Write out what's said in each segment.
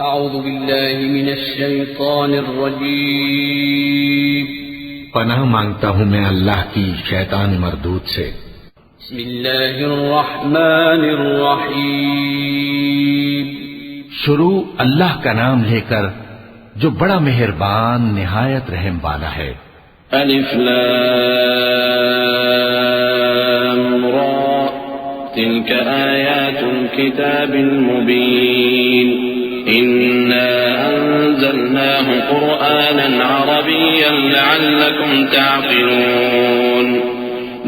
اعوذ باللہ من الشیطان الرجیم پناہ مانگتا ہوں میں اللہ کی شیطان مردود سے۔ بسم اللہ الرحمن الرحیم شروع اللہ کا نام لے کر جو بڑا مہربان نہایت رحم والا ہے۔ الف لام را تلك آیات الكتاب المبین إنا أنزلناه قرآنا عربيا لعلكم تعقلون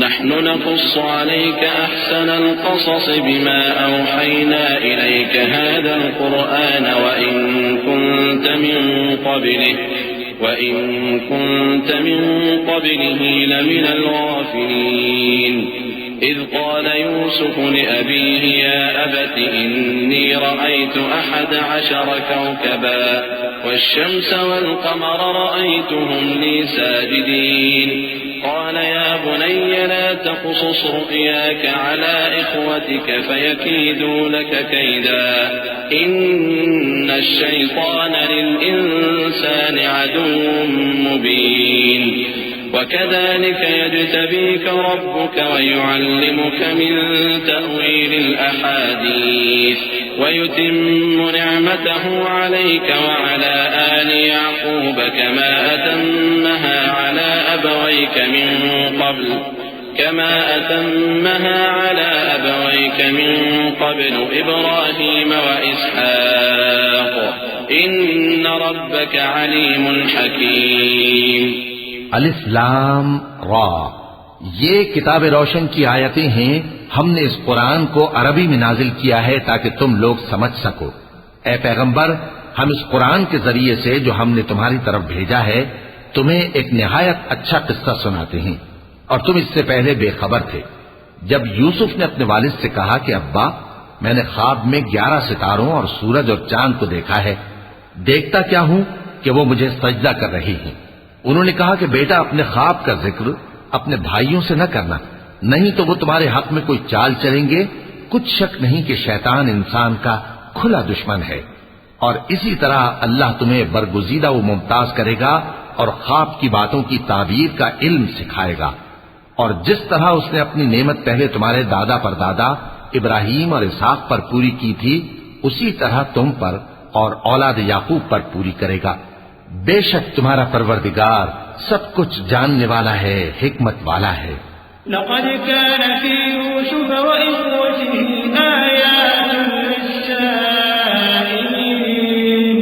نحن نقص عليك أحسن القصص بما أوحينا إليك هذا القرآن وإن كنت من قبله لمن الغافلين إذ قال يوسف لأبيه يا أبت إني رأيت 11 كوكبا والشمس والقمر رأيتهم لي ساجدين قال يا بني لا تقصص رؤياك على إخوتك فيكيدوا لك كيدا إن الشيطان للإنسان عدو مبين وكذلك يجتبيك ربك ويعلمك من تأويل الأحاديث ويتم نعمته عليك وعلى آل يعقوب كما أتمها على أبويك من قبل إبراهيم وإسحاق إن ربك عليم حكيم۔ الف لام را، یہ کتاب روشن کی آیتیں ہیں۔ ہم نے اس قرآن کو عربی میں نازل کیا ہے تاکہ تم لوگ سمجھ سکو۔ اے پیغمبر، ہم اس قرآن کے ذریعے سے جو ہم نے تمہاری طرف بھیجا ہے تمہیں ایک نہایت اچھا قصہ سناتے ہیں، اور تم اس سے پہلے بے خبر تھے۔ جب یوسف نے اپنے والد سے کہا کہ ابا، میں نے خواب میں 11 ستاروں اور سورج اور چاند کو دیکھا ہے، دیکھتا کیا ہوں کہ وہ مجھے سجدہ کر رہی ہیں۔ انہوں نے کہا کہ بیٹا، اپنے خواب کا ذکر اپنے بھائیوں سے نہ کرنا، نہیں تو وہ تمہارے حق میں کوئی چال چلیں گے۔ کچھ شک نہیں کہ شیطان انسان کا کھلا دشمن ہے، اور اسی طرح اللہ تمہیں برگزیدہ و ممتاز کرے گا اور خواب کی باتوں کی تعبیر کا علم سکھائے گا۔ اور جس طرح اس نے اپنی نعمت پہلے تمہارے دادا پر دادا ابراہیم اور اسحاق پر پوری کی تھی، اسی طرح تم پر اور اولاد یعقوب پر پوری کرے گا۔ بے شک تمہارا پروردگار سب کچھ جاننے والا ہے، حکمت والا ہے۔ لقد كان في يوسف وإخوته آيات للسائلين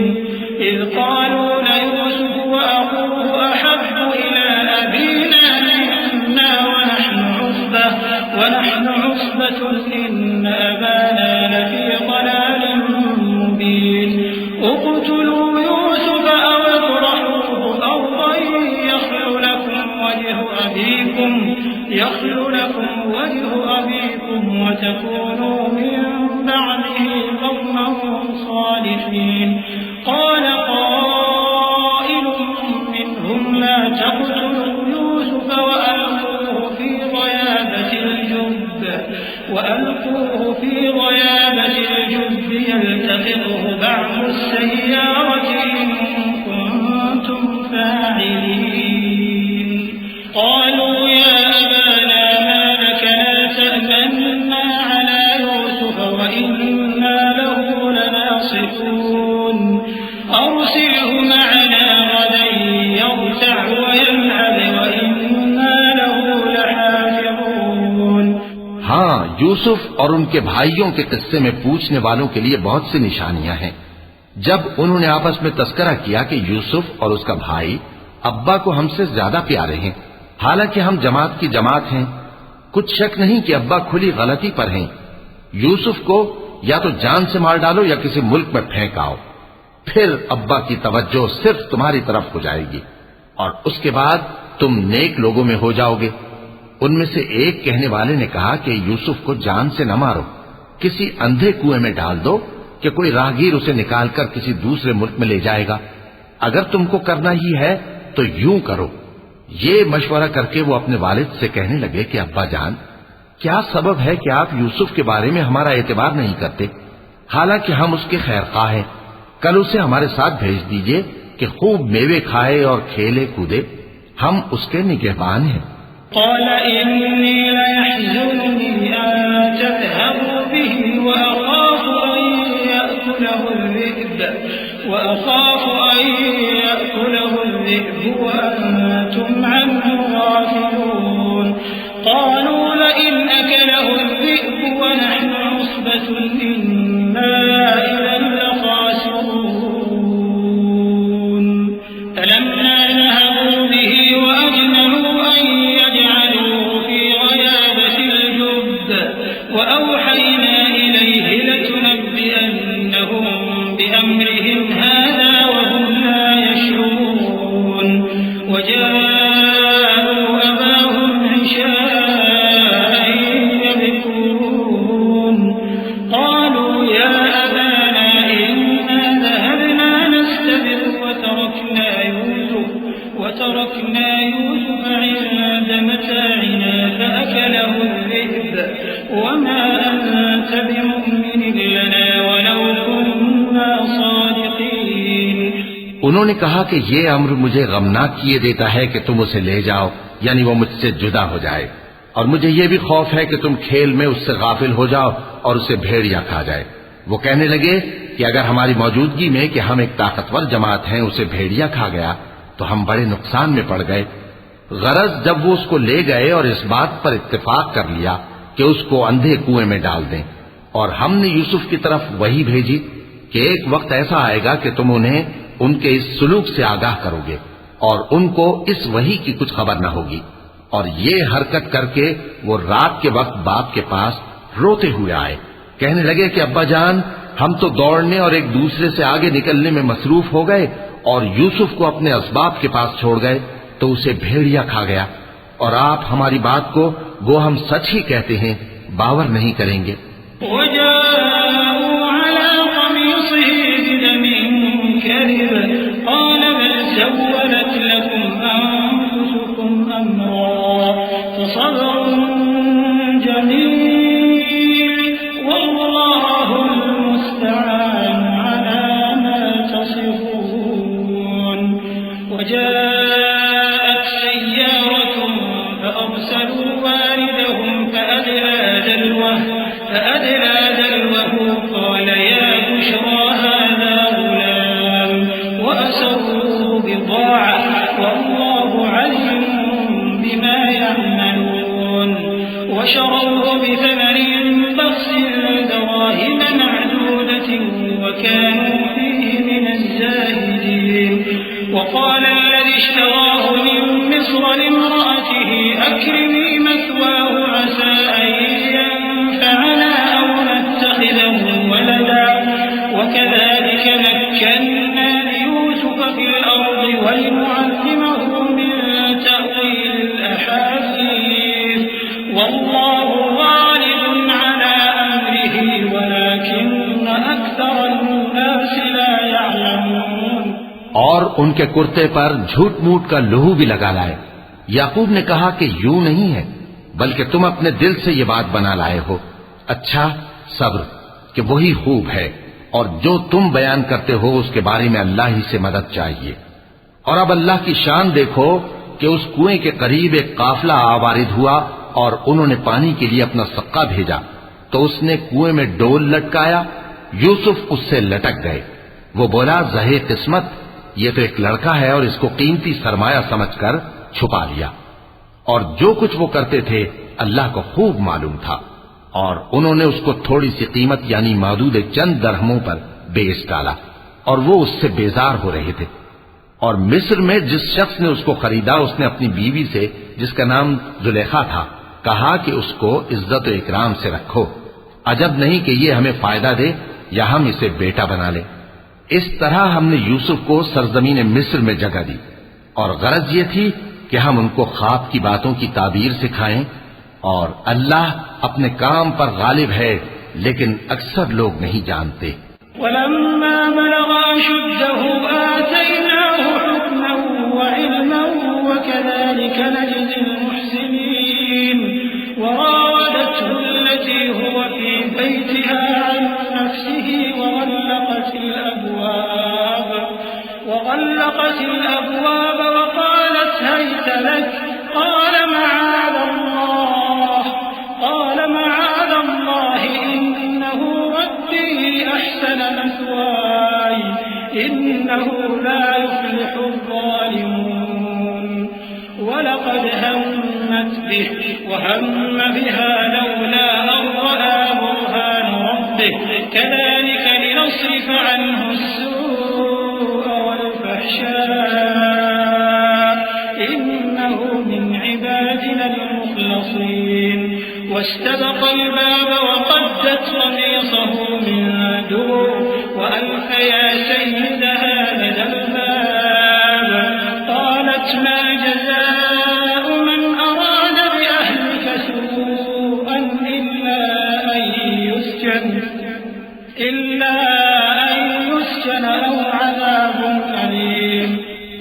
إذ قالوا ليوسف وأخوه أحب إلى أبينا منا ونحن عصبة إن أبانا لفي ضلال مبين اقتلوا يوسف أو اطرحوه أرضا يخل لكم وجه أبيكم وتكونوا من بعده قوما صالحين قال قائل منهم لا تقتلوا يوسف وألقوه في غيابة الجب يلتقطه بعض السيارة إن كنتم فاعلين قالوا يا أبانا ما لك لا تأمنا على يوسف وإنا له لناصحون أرسله معنا غدا يرتع ويلعب وإنا له لحافظون۔ ہاں، یوسف اور ان کے بھائیوں کے قصے میں پوچھنے والوں کے لیے بہت سی نشانیاں ہیں۔ جب انہوں نے آپس میں تذکرہ کیا کہ یوسف اور اس کا بھائی ابا کو ہم سے زیادہ پیارے ہیں، حالانکہ ہم جماعت کی جماعت ہیں، کچھ شک نہیں کہ ابا کھلی غلطی پر ہیں۔ یوسف کو یا تو جان سے مار ڈالو یا کسی ملک میں پھینک آؤ، پھر ابا کی توجہ صرف تمہاری طرف ہو جائے گی، اور اس کے بعد تم نیک لوگوں میں ہو جاؤ گے۔ ان میں سے ایک کہنے والے نے کہا کہ یوسف کو جان سے نہ مارو، کسی اندھے کنویں میں ڈال دو کہ کوئی راہگیر اسے نکال کر کسی دوسرے ملک میں لے جائے گا۔ اگر تم کو کرنا ہی ہے تو یوں کرو۔ یہ مشورہ کر کے وہ اپنے والد سے کہنے لگے کہ ابا جان، کیا سبب ہے کہ آپ یوسف کے بارے میں ہمارا اعتبار نہیں کرتے، حالانکہ ہم اس کے خیر خواہ ہیں؟ کل اسے ہمارے ساتھ بھیج دیجئے کہ خوب میوے کھائے اور کھیلے کودے، ہم اس کے نگہبان ہیں۔ قال إني ليحزنني أن تذهبوا به وأخاف أن يأكله الذئب وأنتم عنه غافلون قالوا لئن أكله الذئب ونحن عصبة إنا إذا لخاسرون فلما ذهبوا به وأجمعوا أن يجعلوه في غيابة الجب وأوحينا إليه لتنبئنهم بأمرهم هذا وهم لا يشعرون وجاءوا أباهم عشاء يبكون قالوا يا أبانا إنا ذهبنا نستبق وتركنا يوسف عند متاعنا فأكله الذئب وما أنت بمؤمن لنا ولو كنا صادقين۔ انہوں نے کہا کہ یہ امر مجھے غمناک کیے دیتا ہے کہ تم اسے لے جاؤ، یعنی وہ مجھ سے جدا ہو جائے، اور مجھے یہ بھی خوف ہے کہ تم کھیل میں اس سے غافل ہو جاؤ اور اسے بھیڑیا کھا جائے۔ وہ کہنے لگے کہ اگر ہماری موجودگی میں کہ ہم ایک طاقتور جماعت ہیں اسے بھیڑیا کھا گیا تو ہم بڑے نقصان میں پڑ گئے۔ غرض جب وہ اس کو لے گئے اور اس بات پر اتفاق کر لیا کہ اس کو اندھے کنویں میں ڈال دیں، اور ہم نے یوسف کی طرف وحی بھیجی کہ ایک وقت ایسا آئے گا کہ تم انہیں ان کے اس سلوک سے آگاہ کرو گے اور ان کو اس وحی کی کچھ خبر نہ ہوگی۔ اور یہ حرکت کر کے وہ رات کے وقت باپ کے پاس روتے ہوئے آئے، کہنے لگے کہ ابا جان، ہم تو دوڑنے اور ایک دوسرے سے آگے نکلنے میں مصروف ہو گئے اور یوسف کو اپنے اسباب کے پاس چھوڑ گئے تو اسے بھیڑیا کھا گیا، اور آپ ہماری بات کو وہ ہم سچ ہی کہتے ہیں باور نہیں کریں گے۔ وجاءوا على قميصه بدم كذب قال بل سولت لكم أنفسكم أمرا فصبر جميل والله المستعان على ما تصفون۔ وجاءت سيارة فأرسلوا واردهم فأدلى دلوه قال يا بشرى هذا غلام وأسروا بضاعة والله عليم بما يعملون وشروه بثمن بخس دراهم معدودة وكانوا فيه من الزاهدين۔ وقال الذي اشتراه من مصر لامرأته أكرمي مثواه عسى أن ينفعنا أو نتخذه ولدا وكذلك مكنا ليوسف في الأرض ولنعلمه من تأويل الأحاديث والله غالب على أمره ولكن أكثر الناس لا يعلمون۔ اور ان کے کرتے پر جھوٹ موٹ کا لہو بھی لگا لائے۔ یعقوب نے کہا کہ یوں نہیں ہے، بلکہ تم اپنے دل سے یہ بات بنا لائے ہو۔ اچھا، صبر کہ وہی خوب ہے، اور جو تم بیان کرتے ہو اس کے بارے میں اللہ ہی سے مدد چاہیے۔ اور اب اللہ کی شان دیکھو کہ اس کنویں کے قریب ایک قافلہ آوارد ہوا اور انہوں نے پانی کے لیے اپنا سقا بھیجا تو اس نے کنویں میں ڈول لٹکایا، یوسف اس سے لٹک گئے۔ وہ بولا زہے قسمت، یہ تو ایک لڑکا ہے اور اس کو قیمتی سرمایہ سمجھ کر چھپا لیا۔ اور جو کچھ وہ کرتے تھے اللہ کو خوب معلوم تھا، اور انہوں نے اس کو تھوڑی سی قیمت یعنی معدود چند درہموں پر بیچ ڈالا، اور وہ اس سے بیزار ہو رہے تھے۔ اور مصر میں جس شخص نے اس کو خریدا اس نے اپنی بیوی سے جس کا نام زلیخا تھا کہا کہ اس کو عزت و اکرام سے رکھو، عجب نہیں کہ یہ ہمیں فائدہ دے یا ہم اسے بیٹا بنا لیں۔ اس طرح ہم نے یوسف کو سرزمین مصر میں جگہ دی، اور غرض یہ تھی کہ ہم ان کو خواب کی باتوں کی تعبیر سکھائیں، اور اللہ اپنے کام پر غالب ہے لیکن اکثر لوگ نہیں جانتے۔ ولما بلغ أشده آتيناه حكما وعلما وكذلك نجزي المحسنين وراودته التي هو في بيتها عن نفسه وغلقت الأبواب وغلقت الأبواب وقالت هيت لك قال معاذ الله إنه ربي أحسن مثواي إنه لا يفلح الظالمون ولقد همت به وهم بها لولا أن رأى برهان ربه كذلك لنصرف عنه السوء والفحشاء إنه من عبادنا المخلصين واستبق الباب وقدت قميصه من دبر وألف يا سيدها لدى الباب قالت ما جزاء من أراد بأهلك سوءا إلا أن يسجن أو عذاب أليم.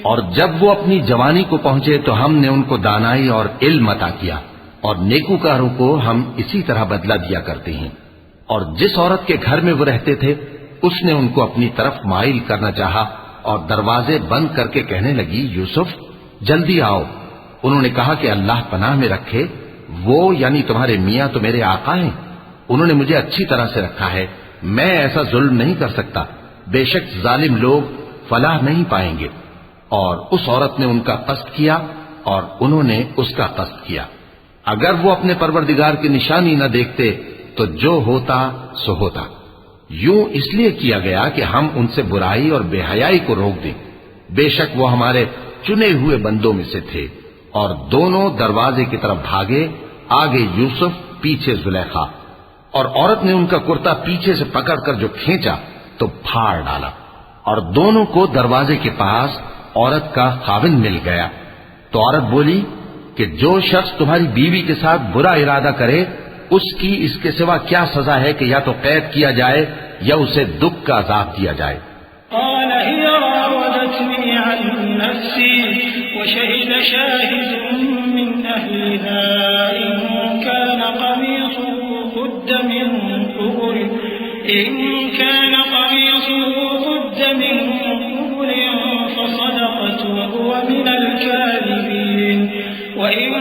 اور جب وہ اپنی جوانی کو پہنچے تو ہم نے ان کو دانائی اور علم عطا کیا، اور نیکوکاروں کو ہم اسی طرح بدلہ دیا کرتے ہیں. اور جس عورت کے گھر میں وہ رہتے تھے اس نے ان کو اپنی طرف مائل کرنا چاہا اور دروازے بند کر کے کہنے لگی یوسف جلدی آؤ. انہوں نے کہا کہ اللہ پناہ میں رکھے، وہ یعنی تمہارے میاں تو میرے آقا ہیں، انہوں نے مجھے اچھی طرح سے رکھا ہے، میں ایسا ظلم نہیں کر سکتا، بے شک ظالم لوگ فلاح نہیں پائیں گے. اور اس عورت نے ان کا قصد کیا اور انہوں نے اس کا قصد کیا. اگر وہ اپنے پروردگار کی نشانی نہ دیکھتے تو جو ہوتا سو ہوتا. یوں اس لیے کیا گیا کہ ہم ان سے برائی اور بے حیائی کو روک دیں، بے شک وہ ہمارے چنے ہوئے بندوں میں سے تھے. اور دونوں دروازے کی طرف بھاگے، آگے یوسف پیچھے زلیخا. اور عورت نے ان کا کرتا پیچھے سے پکڑ کر جو کھینچا تو پھاڑ ڈالا، اور دونوں کو دروازے کے پاس عورت کا خاوند مل گیا. تو عورت بولی کہ جو شخص تمہاری بیوی کے ساتھ برا ارادہ کرے اس کی اس کے سوا کیا سزا ہے کہ یا تو قید کیا جائے یا اسے دکھ کا عذاب دیا جائے. قال هي راودتني عن نفسي وشهد شاهد من أهلها إن كان قميصه قد من قبل فصدقت وهو من الكاذبين وإن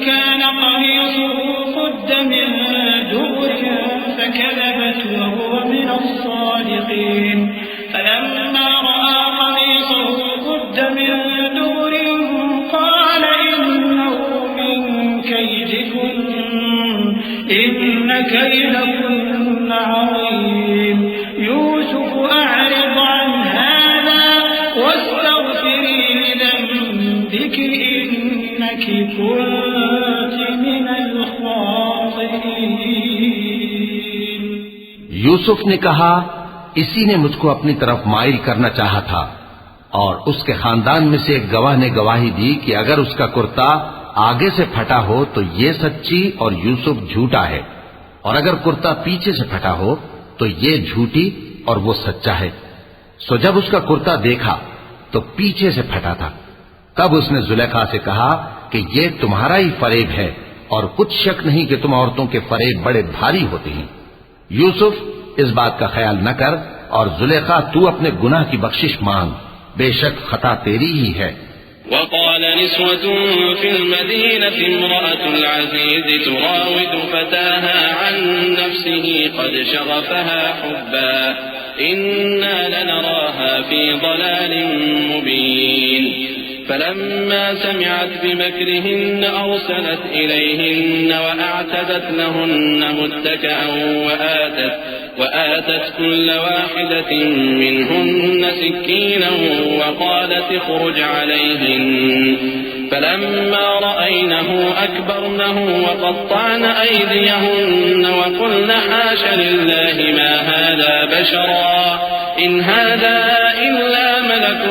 كان قميصه قد من دبر فكذبت وهو من الصادقين فلما رأى قميصه قد من دبر قال إنه من كيدكن إن كيدكن عظيم يوسف أعرض عن هذا واستغفري لذنبك إنك كنت من الخاطئين. یوسف نے کہا اسی نے مجھ کو اپنی طرف مائل کرنا چاہا تھا، اور اس کے خاندان میں سے ایک گواہ نے گواہی دی کہ اگر اس کا کرتا آگے سے پھٹا ہو تو یہ سچی اور یوسف جھوٹا ہے، اور اگر کرتا پیچھے سے پھٹا ہو تو یہ جھوٹی اور وہ سچا ہے. سو جب اس کا کرتا دیکھا تو پیچھے سے پھٹا تھا، تب اس نے زلیخا سے کہا کہ یہ تمہارا ہی فریب ہے، اور کچھ شک نہیں کہ تم عورتوں کے فریب بڑے بھاری ہوتے ہیں. یوسف اس بات کا خیال نہ کر، اور زلیخا تو اپنے گناہ کی بخشش مانگ، بے شک خطا تیری ہی ہے. وقال نسوة في المدينة امرأة العزيز تراود فتاها عن نفسه قد شغفها حبا إنا لنراها في ضلال مبين. فلما سمعت بمكرهن أرسلت إليهن وأعتدت لهن متكئا وآتت كل واحدة منهن سكينا وقالت اخرج عليهن. فلما رأينه أكبرنه وقطعن أيديهن وقلن حاش لله ما هذا بشرا إن هذا إلا ملك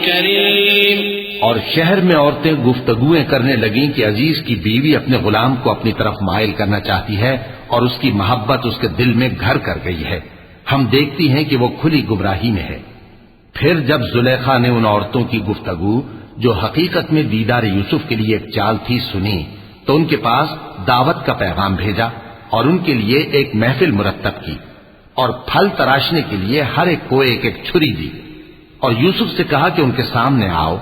کریم. اور شہر میں عورتیں گفتگویں کرنے لگیں کہ عزیز کی بیوی اپنے غلام کو اپنی طرف مائل کرنا چاہتی ہے اور اس کی محبت اس کے دل میں گھر کر گئی ہے، ہم دیکھتی ہیں کہ وہ کھلی گمراہی میں ہے. پھر جب زلیخا نے ان عورتوں کی گفتگو جو حقیقت میں دیدار یوسف کے لیے ایک چال تھی سنی تو ان کے پاس دعوت کا پیغام بھیجا اور ان کے لیے ایک محفل مرتب کی اور پھل تراشنے کے لیے ہر ایک کو ایک ایک چھری دی. اور یوسف سے کہا کہ ان کے سامنے آؤ۔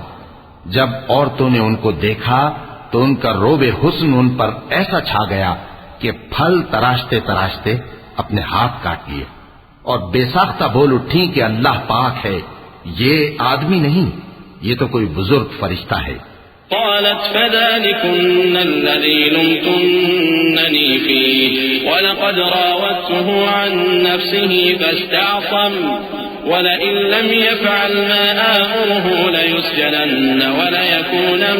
جب عورتوں نے ان کو دیکھا تو ان کا روب حسن ان پر ایسا چھا گیا کہ پھل تراشتے تراشتے اپنے ہاتھ کاٹ لیے، اور بے ساختہ بول اٹھی کہ اللہ پاک ہے، یہ آدمی نہیں، یہ تو کوئی بزرگ فرشتہ ہے۔ قالت فذلكن الذي لمتنني فيه ولقد راودته عن نفسه فاستعصم ولئن لم يفعل ما آمره ليسجنن وليكونا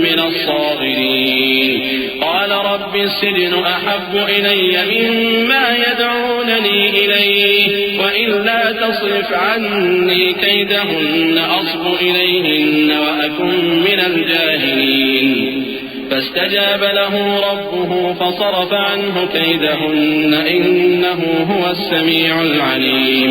من الصاغرين قال رب السجن أحب إلي مما يدعونني إليه وإلا تصرف عني كيدهن أصب إليهن وأكن من الجاهلين فاستجاب له ربه فصرف عنه كيدهن إنه هو السميع العليم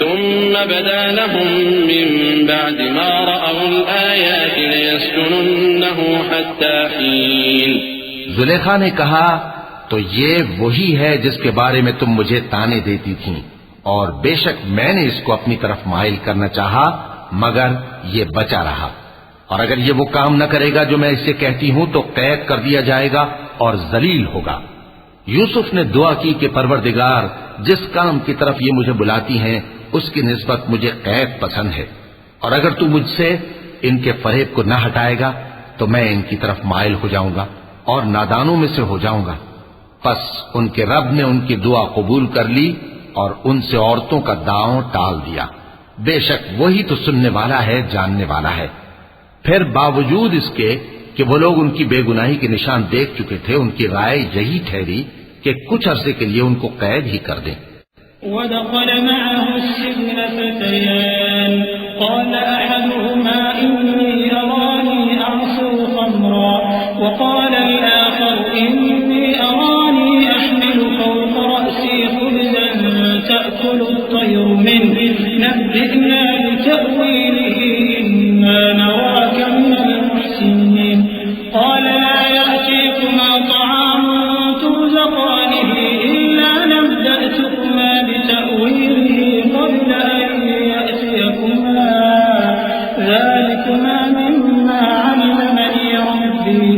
ثم بدا لهم من بعد ما رأوا الآيات ليسجننه حتى حين۔ زلیخا نے کہا تو یہ وہی ہے جس کے بارے میں تم مجھے تانے دیتی تھیں، اور بے شک میں نے اس کو اپنی طرف مائل کرنا چاہا مگر یہ بچا رہا، اور اگر یہ وہ کام نہ کرے گا جو میں اسے کہتی ہوں تو قید کر دیا جائے گا اور ذلیل ہوگا۔ یوسف نے دعا کی کہ پروردگار جس کام کی طرف یہ مجھے بلاتی ہیں اس کی نسبت مجھے قید پسند ہے، اور اگر تو مجھ سے ان کے فریب کو نہ ہٹائے گا تو میں ان کی طرف مائل ہو جاؤں گا اور نادانوں میں سے ہو جاؤں گا۔ پس ان کے رب نے ان کی دعا قبول کر لی اور ان سے عورتوں کا داؤں ٹال دیا، بے شک وہی تو سننے والا ہے، جاننے والا ہے۔ پھر باوجود اس کے کہ وہ لوگ ان کی بے گناہی کے نشان دیکھ چکے تھے، ان کی رائے یہی ٹھہری کہ کچھ عرصے کے لیے ان کو قید ہی کر دیں۔ وَدَخَلَ مَعَهُ السِّجْنَ فَتَيَانِ قَالَ أَحَدُهُمَا إِنِّي أَرَانِي أَعْصِرُ خَمْرًا وَقَالَ الْآخَرُ إِنِّي أَرَانِي أَحْمِلُ فَوْقَ رَأْسِي خُبْزًا تَأْكُلُ الطَّيْرُ مِنْهُ نَبِّئْنَا بِتَأْوِيلِهِ إِنَّا نَرَاكَ مِنَ الْمُحْسِنِينَ قَالَ لَا يَأْتِيكُمَا طَعَامٌ تُرْزَقَانِهِ إِلَّا نَبَّأْتُكُمَا بِتَأْوِيلِهِ قَبْلَ أَنْ يَأْتِيَكُمَا ذَلِكُمَا مِمَّا عَلَّمَنِي رَبِّي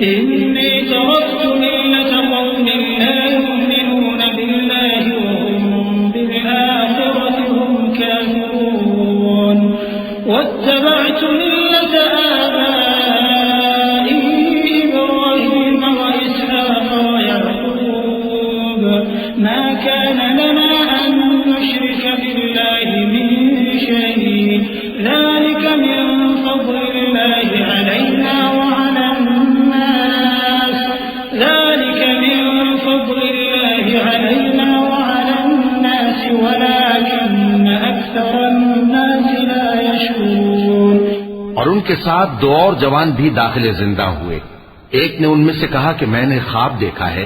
إِنِّي تَرَكْتُ مِلَّةَ قَوْمٍ لَا يُؤْمِنُونَ بِاللَّهِ وَهُمْ بِالْآخِرَةِ هُمْ كَافِرُونَ وَاتَّبَعْتُ مِلَّةَ آبَائِي إِبْرَاهِيمَ وَإِسْحَاقَ وَيَعْقُوبَ مَا كَانَ لَنَا أَن نُّشْرِكَ بِاللَّهِ مِن شَيْءٍ ذَلِكَ مِن فَضْلِ اللَّهِ عَلَيْنَا وَعَلَى النَّاسِ وَلَكِنَّ أَكْثَرَ النَّاسِ لَا يَشْكُرُونَ۔ اور ان کے ساتھ دو اور جوان بھی داخل زندہ ہوئے۔ ایک نے ان میں سے کہا کہ میں نے خواب دیکھا ہے،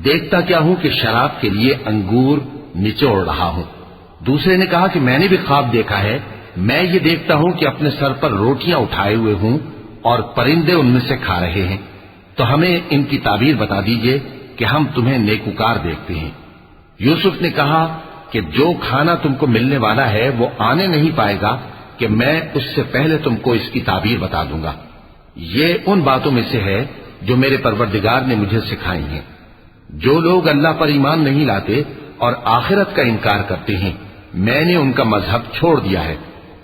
دیکھتا کیا ہوں کہ شراب کے لیے انگور نچوڑ رہا ہوں۔ دوسرے نے کہا کہ میں نے بھی خواب دیکھا ہے، میں یہ دیکھتا ہوں کہ اپنے سر پر روٹیاں اٹھائے ہوئے ہوں اور پرندے ان میں سے کھا رہے ہیں، تو ہمیں ان کی تعبیر بتا دیجئے کہ ہم تمہیں نیکوکار دیکھتے ہیں۔ یوسف نے کہا کہ جو کھانا تم کو ملنے والا ہے وہ آنے نہیں پائے گا کہ میں اس سے پہلے تم کو اس کی تعبیر بتا دوں گا۔ یہ ان باتوں میں سے ہے جو میرے پروردگار نے مجھے سکھائی ہیں۔ جو لوگ اللہ پر ایمان نہیں لاتے اور آخرت کا انکار کرتے ہیں، میں نے ان کا مذہب چھوڑ دیا ہے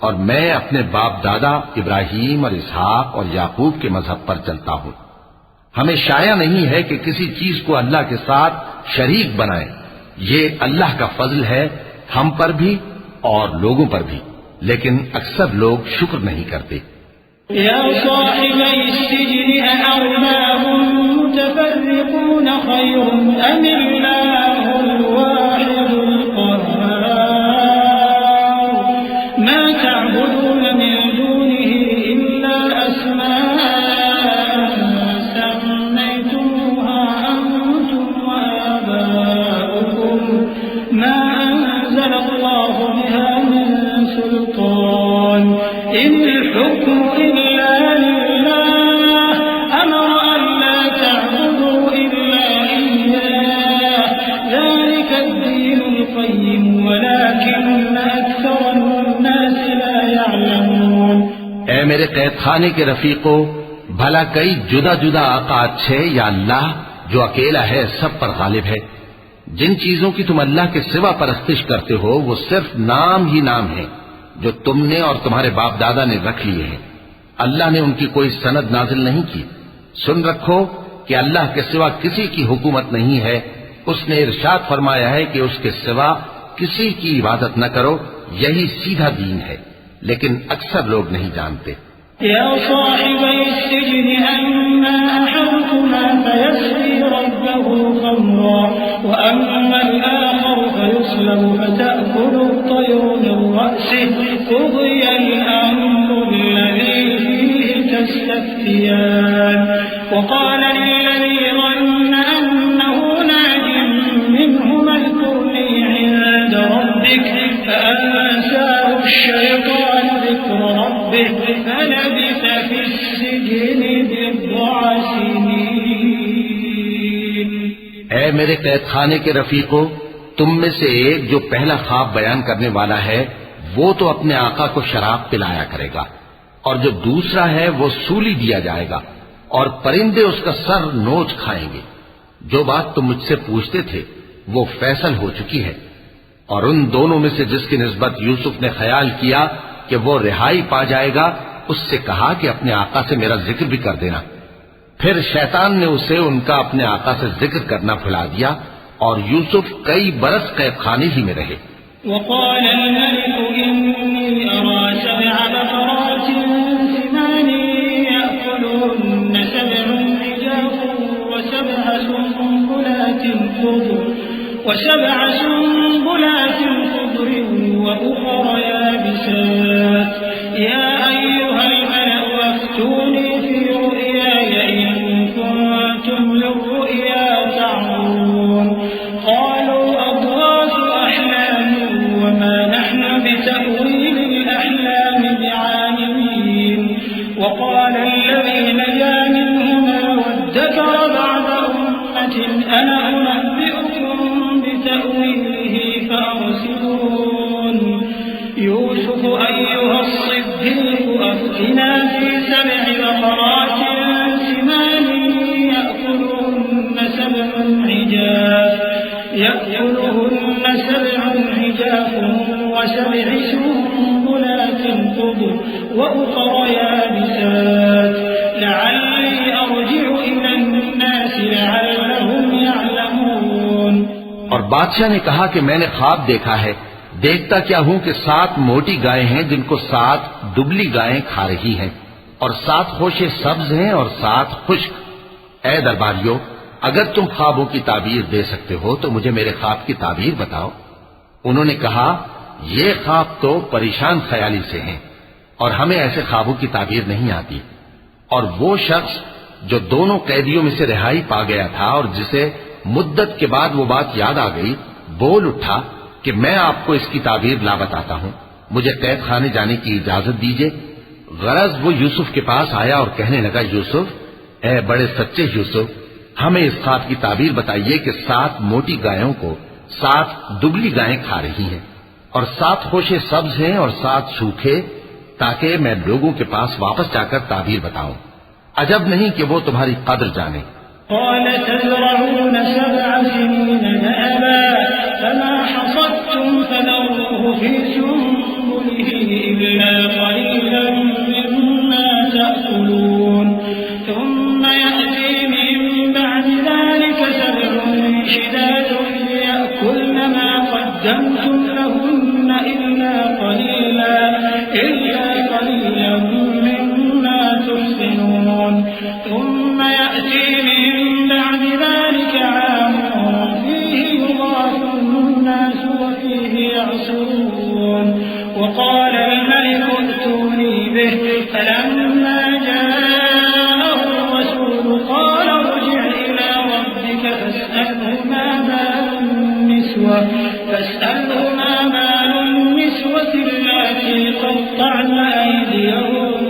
اور میں اپنے باپ دادا ابراہیم اور اسحاق اور یعقوب کے مذہب پر چلتا ہوں۔ ہمیں شایع نہیں ہے کہ کسی چیز کو اللہ کے ساتھ شریک بنائیں، یہ اللہ کا فضل ہے ہم پر بھی اور لوگوں پر بھی، لیکن اکثر لوگ شکر نہیں کرتے۔ يا صاحبي السجن أأرباب متفرقون خير أم الله الواحد القهار ما تعبدون من دونه إلا أسماء سميتموها أنتم وآباؤكم ما أنزل الله بها من سلطان إن الحكم إلا لله أمر أن لا تعبدوا إلا إياه ذلك الدين القيم ولكن أكثر الناس لا يعلمون۔ اے میرے قید خانے کے رفیقو، بھلا کئی جدا جدا آقا اچھے یا اللہ جو اکیلا ہے سب پر غالب ہے؟ جن چیزوں کی تم اللہ کے سوا پرستش کرتے ہو وہ صرف نام ہی نام ہے جو تم نے اور تمہارے باپ دادا نے رکھ لیے ہیں، اللہ نے ان کی کوئی سند نازل نہیں کی۔ سن رکھو کہ اللہ کے سوا کسی کی حکومت نہیں ہے، اس نے ارشاد فرمایا ہے کہ اس کے سوا کسی کی عبادت نہ کرو، یہی سیدھا دین ہے، لیکن اکثر لوگ نہیں جانتے۔ يا صاحبي السجن أما أحدكما فيسقي ربه خمرا وأما الآخر فيصلب فتأكل الطير من رأسه قضي الأمر الذي فيه تستفتيان وقال للذي ظن أنه ناج منهما اذكرني عند ربك فأنساه الشيطان ذكر ربه فلبث في السجن بضع سنين۔ اے میرے قید خانے کے رفیقو، تم میں سے ایک جو پہلا خواب بیان کرنے والا ہے وہ تو اپنے آقا کو شراب پلایا کرے گا، اور جو دوسرا ہے وہ سولی دیا جائے گا، اور پرندے اس کا سر نوچ کھائیں گے۔ جو بات تم مجھ سے پوچھتے تھے وہ فیصل ہو چکی ہے۔ اور ان دونوں میں سے جس کی نسبت یوسف نے خیال کیا کہ وہ رہائی پا جائے گا، اس سے کہا کہ اپنے آقا سے میرا ذکر بھی کر دینا۔ پھر شیطان نے اسے ان کا اپنے آقا سے ذکر کرنا بھلا دیا، اور یوسف کئی برس قید خانے ہی میں رہے۔ وقال الملك إني أرى 7 بقرات سمان يأكلهن 7 عجاف وسبع سنبلات خضر وأخر يابسات يا أيها الملأ وافتوني في رؤياي إن كنتم للرؤيا تعبرون قالوا أضغاث أحلام وما نحن بتأويل الأحلام بعالمين وقال الذي نجا منهما وادكر بعد أمة أنا أنبئكم بتأويله فأرسلون يوسف أيها الصديق أفتنا في 7 بقرات سمان يأكلهن 7 عجاف و7 سنبلات خضر وأخر يابسات لعلي أرجع إلى الناس لعلهم يعلمون۔ اور بادشاہ نے کہا کہ میں نے خواب دیکھا ہے، دیکھتا کیا ہوں کہ 7 موٹی گائیں ہیں جن کو 7 دبلی گائیں کھا رہی ہیں، اور 7 خوشے سبز ہیں اور 7 خشک۔ اے درباریو، اگر تم خوابوں کی تعبیر دے سکتے ہو تو مجھے میرے خواب کی تعبیر بتاؤ۔ انہوں نے کہا یہ خواب تو پریشان خیالی سے ہیں اور ہمیں ایسے خوابوں کی تعبیر نہیں آتی۔ اور وہ شخص جو دونوں قیدیوں میں سے رہائی پا گیا تھا اور جسے مدت کے بعد وہ بات یاد آ گئی، بول اٹھا کہ میں آپ کو اس کی تعبیر لا بتاتا ہوں، مجھے قید خانے جانے کی اجازت دیجیے۔ غرض وہ یوسف کے پاس آیا اور کہنے لگا، یوسف، اے بڑے سچے یوسف، ہمیں اس خواب کی تعبیر بتائیے کہ 7 موٹی گایوں کو 7 دبلی گائیں کھا رہی ہیں، اور 7 خوشے سبز ہیں اور 7 سوکھے، تاکہ میں لوگوں کے پاس واپس جا کر تعبیر بتاؤں۔ عجب نہیں کہ وہ تمہاری قدر جانے۔ قال تزرعون 7 سنين دأبا فما حصدتم فذروه في سنبله إلا قليلا مما تأكلون ثم يأتي من بعد ذلك 7 شداد يأكلن ما قدمتم لهن إلا قليلا مما تحسنون ثم يأتي من بعد ذلك عام فيه يغاث الناس وفيه يعصرون وقال الملك ائتوني به فلما جاءه الرسول قال ارجع إلى ربك فاسأله ما بال النسوة التي قطعن أيديهن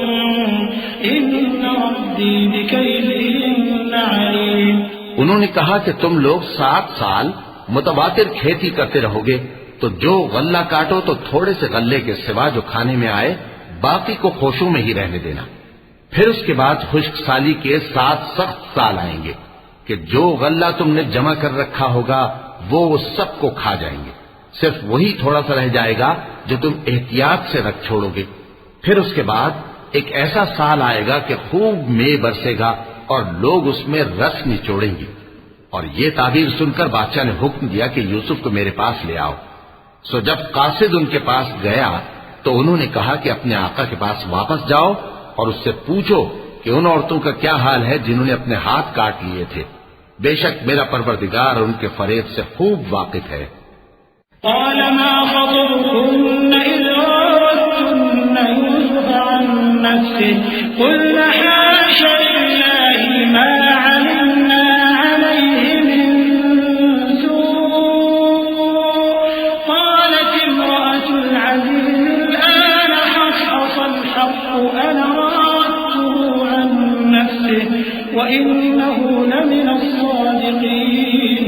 إن ربي بكيدهن عليم۔ انہوں نے کہا کہ تم لوگ 7 سال متواتر کھیتی کرتے رہو گے، تو جو غلہ کاٹو تو تھوڑے سے غلے کے سوا جو کھانے میں آئے باقی کو خوشوں میں ہی رہنے دینا۔ پھر اس کے بعد خشک سالی کے 7 سخت سال آئیں گے کہ جو غلہ تم نے جمع کر رکھا ہوگا وہ سب کو کھا جائیں گے، صرف وہی تھوڑا سا رہ جائے گا جو تم احتیاط سے رکھ چھوڑو گے۔ پھر اس کے بعد ایک ایسا سال آئے گا کہ خوب مے برسے گا اور لوگ اس میں رس نچوڑیں گے۔ اور یہ تعبیر سن کر بادشاہ نے حکم دیا کہ یوسف کو میرے پاس لے آؤ۔ سو جب قاصد ان کے پاس گیا تو انہوں نے کہا کہ اپنے آقا کے پاس واپس جاؤ اور اس سے پوچھو کہ ان عورتوں کا کیا حال ہے جنہوں نے اپنے ہاتھ کاٹ لیے تھے، بے شک میرا پروردگار ان کے فریب سے خوب واقف ہے۔ قال ما خطبكن إذ راوتن يوسف عن نفسه قلنا حاش لله ما علمنا عليه من سوء قالت امرأة العزيز الآن حصحص الحق أنا راودته عن نفسه وإنه لمن الصادقين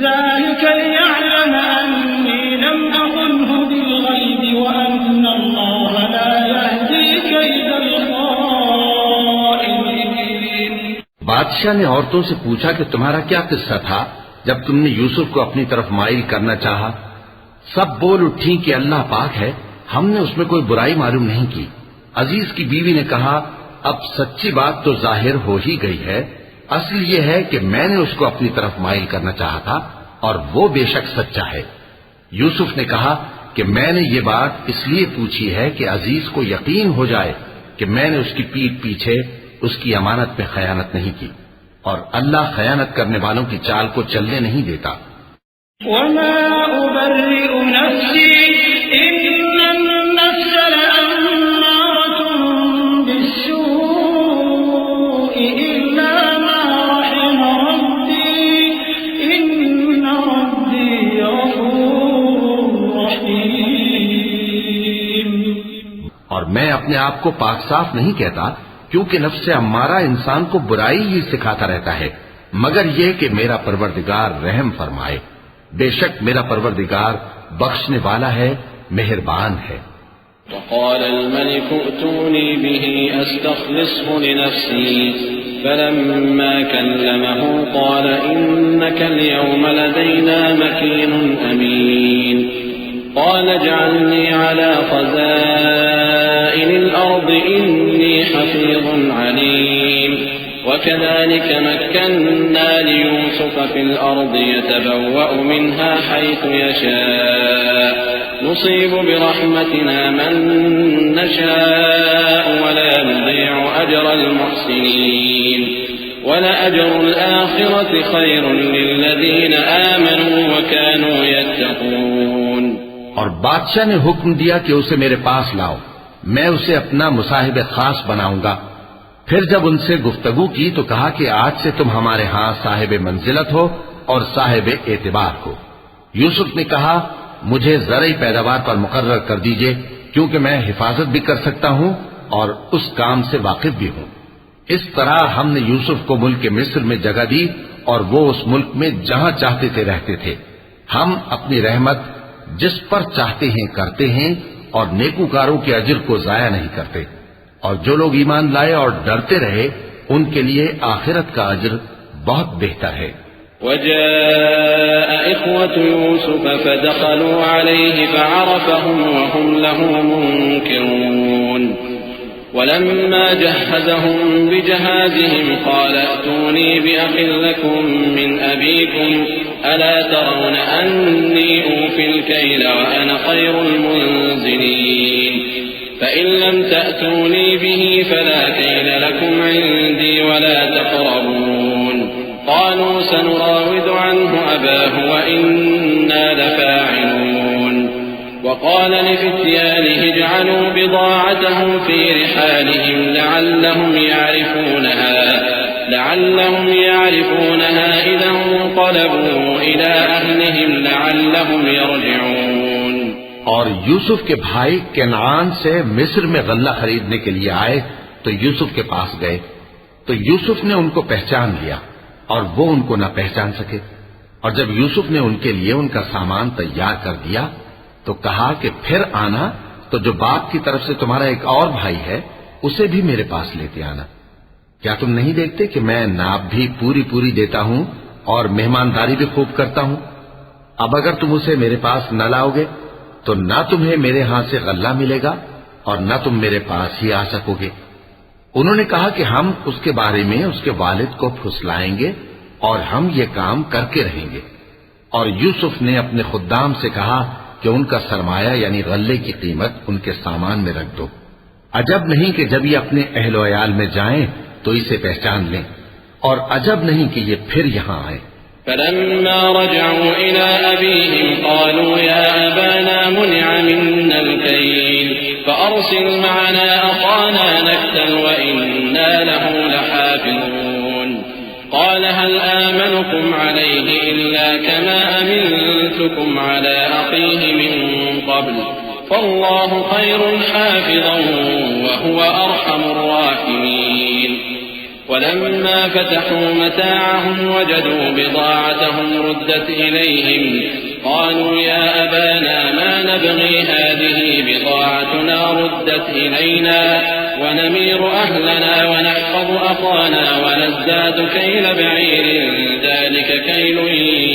ذلك ليعلم أني لم أخنه بالغيب وأن الله لا يهدي كيد الخائنين۔ بادشاہ نے عورتوں سے پوچھا کہ تمہارا کیا قصہ تھا جب تم نے یوسف کو اپنی طرف مائل کرنا چاہا؟ سب بول اٹھی کہ اللہ پاک ہے، ہم نے اس میں کوئی برائی معلوم نہیں کی۔ عزیز کی بیوی نے کہا اب سچی بات تو ظاہر ہو ہی گئی ہے، اصل یہ ہے کہ میں نے اس کو اپنی طرف مائل کرنا چاہا تھا اور وہ بے شک سچا ہے۔ یوسف نے کہا کہ میں نے یہ بات اس لیے پوچھی ہے کہ عزیز کو یقین ہو جائے کہ میں نے اس کی پیٹھ پیچھے اس کی امانت پہ خیانت نہیں کی، اور اللہ خیانت کرنے والوں کی چال کو چلنے نہیں دیتا۔ وما أبرئ نفسي إن النفس لأمارة بالسوء إلا ما رحم ربي إن ربي غفور رحيم۔ اور میں اپنے آپ کو پاک صاف نہیں کہتا، کیونکہ نفس امارہ انسان کو برائی ہی سکھاتا رہتا ہے، مگر یہ کہ میرا پروردگار رحم فرمائے، بے شک میرا پروردگار بخشنے والا ہے، مہربان ہے۔ وقال الملك ائتوني به أستخلصه لنفسي فلما كلمه قال إنك اليوم لدينا مكين أمين قال اجعلني على خزائن الأرض إني حفيظ عليم وكذلك مكنا ليوسف في الأرض يتبوأ منها حيث يشاء نصيب برحمتنا من نشاء ولا نضيع أجر المحسنين ولأجر الآخرة خير للذين آمنوا وكانوا يتقون۔ اور بادشاہ نے حکم دیا کہ اسے میرے پاس لاؤ، میں اسے اپنا مصاحب خاص بناؤں گا۔ پھر جب ان سے گفتگو کی تو کہا کہ آج سے تم ہمارے ہاں صاحب منزلت ہو اور صاحب اعتبار ہو۔ یوسف نے کہا مجھے زرعی پیداوار پر مقرر کر دیجئے، کیونکہ میں حفاظت بھی کر سکتا ہوں اور اس کام سے واقف بھی ہوں۔ اس طرح ہم نے یوسف کو ملک مصر میں جگہ دی اور وہ اس ملک میں جہاں چاہتے تھے رہتے تھے۔ ہم اپنی رحمت جس پر چاہتے ہیں کرتے ہیں اور نیکوکاروں کے اجر کو ضائع نہیں کرتے، اور جو لوگ ایمان لائے اور ڈرتے رہے ان کے لیے آخرت کا اجر بہت بہتر ہے۔ وجاء إخوة يوسف فدخلوا عليه فعرفهم وهم له منكرون ولما جهزهم بجهازهم قال ائتوني بأخ لكم من أبيكم ألا ترون أني أوفي الكيل وأنا خير المنزلين فإن لم تأتوني به فلا كيل لكم عندي ولا تقربون قالوا سنراود عنه أباه وإنا لفاعلون وقال لفتيانه اجعلوا بضاعتهم في رحالهم لعلهم يعرفونها إذا انقلبوا إلى أهلهم لعلهم يرجعون۔ اور یوسف کے بھائی کنعان سے مصر میں غلہ خریدنے کے لیے آئے تو یوسف کے پاس گئے، تو یوسف نے ان کو پہچان لیا اور وہ ان کو نہ پہچان سکے۔ اور جب یوسف نے ان کے لیے ان کا سامان تیار کر دیا تو کہا کہ پھر آنا تو جو باپ کی طرف سے تمہارا ایک اور بھائی ہے اسے بھی میرے پاس لیتے آنا۔ کیا تم نہیں دیکھتے کہ میں ناب بھی پوری پوری دیتا ہوں اور مہمانداری بھی خوب کرتا ہوں؟ اب اگر تم اسے میرے پاس نہ لاؤ گے تو نہ تمہیں میرے ہاں سے غلہ ملے گا اور نہ تم میرے پاس ہی آ سکو گے۔ انہوں نے کہا کہ ہم اس کے بارے میں اس کے والد کو پھسلائیں گے اور ہم یہ کام کر کے رہیں گے۔ اور یوسف نے اپنے خدام سے کہا کہ ان کا سرمایہ یعنی غلے کی قیمت ان کے سامان میں رکھ دو۔ عجب نہیں کہ جب یہ اپنے اہل و عیال میں جائیں تو اسے پہچان لیں، اور عجب نہیں کہ یہ پھر یہاں آئیں۔ فلما رجعوا إلى أبيهم قالوا يا أبانا منع منا الكيل فأرسل معنا أخانا نكتل وإنا له لحافظون قال هل آمنكم عليه إلا كما أمنتكم على أخيه من قبل فالله خير حافظا وهو أرحم الراحمين ولما فتحوا متاعهم وجدوا بضاعتهم ردت إليهم قالوا يا أبانا ما نبغي هذه بضاعتنا ردت إلينا ونمير أهلنا ونحفظ أخانا ونزداد كيل بعير ذلك كيل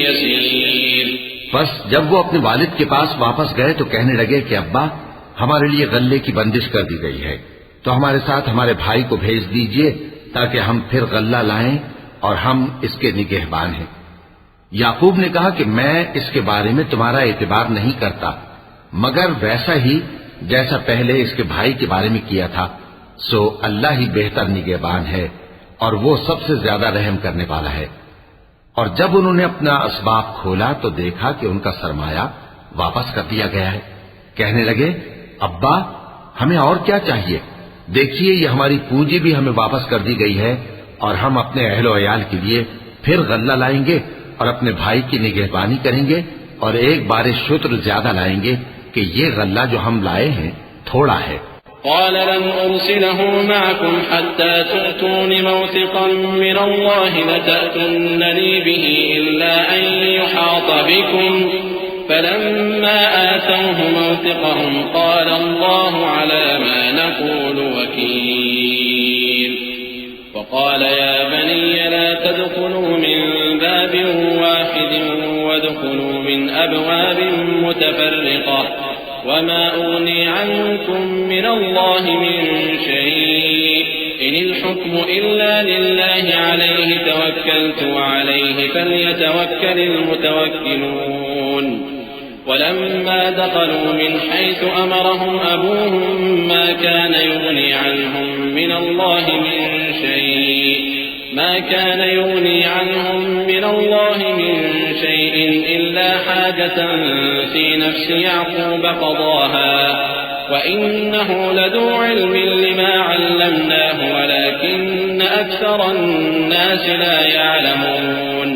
يسير۔ بس جب وہ اپنے والد کے پاس واپس گئے تو کہنے لگے کہ ابا ہمارے لیے غلے کی بندش کر دی گئی ہے، تو ہمارے ساتھ ہمارے بھائی کو بھیج دیجئے تاکہ ہم پھر غلہ لائیں اور ہم اس کے نگہبان ہیں۔ یعقوب نے کہا کہ میں اس کے بارے میں تمہارا اعتبار نہیں کرتا مگر ویسا ہی جیسا پہلے اس کے بھائی کے بارے میں کیا تھا، سو اللہ ہی بہتر نگہبان ہے اور وہ سب سے زیادہ رحم کرنے والا ہے۔ اور جب انہوں نے اپنا اسباب کھولا تو دیکھا کہ ان کا سرمایہ واپس کر دیا گیا ہے۔ کہنے لگے ابا ہمیں اور کیا چاہیے، دیکھیے یہ ہماری پونجی بھی ہمیں واپس کر دی گئی ہے اور ہم اپنے اہل و عیال کے لیے پھر غلہ لائیں گے اور اپنے بھائی کی نگہبانی کریں گے اور ایک بار شتر زیادہ لائیں گے کہ یہ غلہ جو ہم لائے ہیں تھوڑا ہے۔ قال لن أرسله معكم حتى تؤتون موثقا من الله لتأتونني به إلا أن يحاط بكم فلما آتوه موثقهم قال الله على ما نقول وكيل وقال يا بني لا تدخلوا من باب واحد وادخلوا من أبواب متفرقة وما أغني عنكم من الله من شيء إن الحكم إلا لله عليه توكلت وعليه فليتوكل المتوكلون ولما دخلوا من حيث أمرهم أبوهم ما كان يغني عنهم من الله من شيء إلا حاجة في نفس يعقوب قضاها وإنه لذو علم لما علمناه ولكن أكثر الناس لا يعلمون۔